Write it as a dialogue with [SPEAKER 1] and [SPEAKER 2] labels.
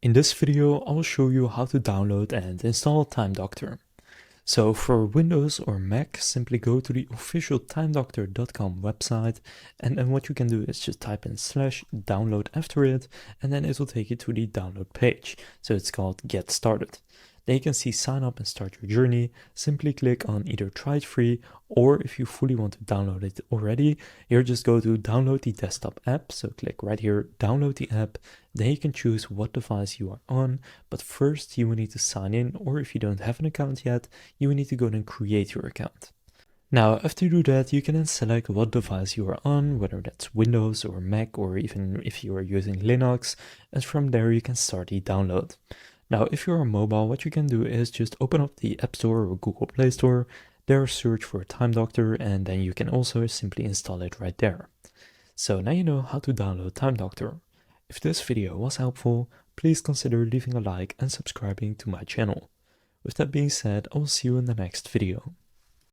[SPEAKER 1] In this video, I will show you how to download and install Time Doctor. So for Windows or Mac, simply go to the official timedoctor.com website, and then what you can do is just type in /download after it, and then it will take you to the download page. So it's called Get Started. Then you can see sign up and start your journey. Simply click on either try it free, or if you fully want to download it already, here just go to download the desktop app. So click right here, download the app. Then you can choose what device you are on, but first you will need to sign in, or if you don't have an account yet, you will need to go and create your account. Now, after you do that, you can then select what device you are on, whether that's Windows or Mac, or even if you are using Linux, and from there you can start the download. Now, if you're on mobile, what you can do is just open up the App Store or Google Play Store, there search for Time Doctor, and then you can also simply install it right there. So now you know how to download Time Doctor. If this video was helpful, please consider leaving a like and subscribing to my channel. With that being said, I will see you in the next video.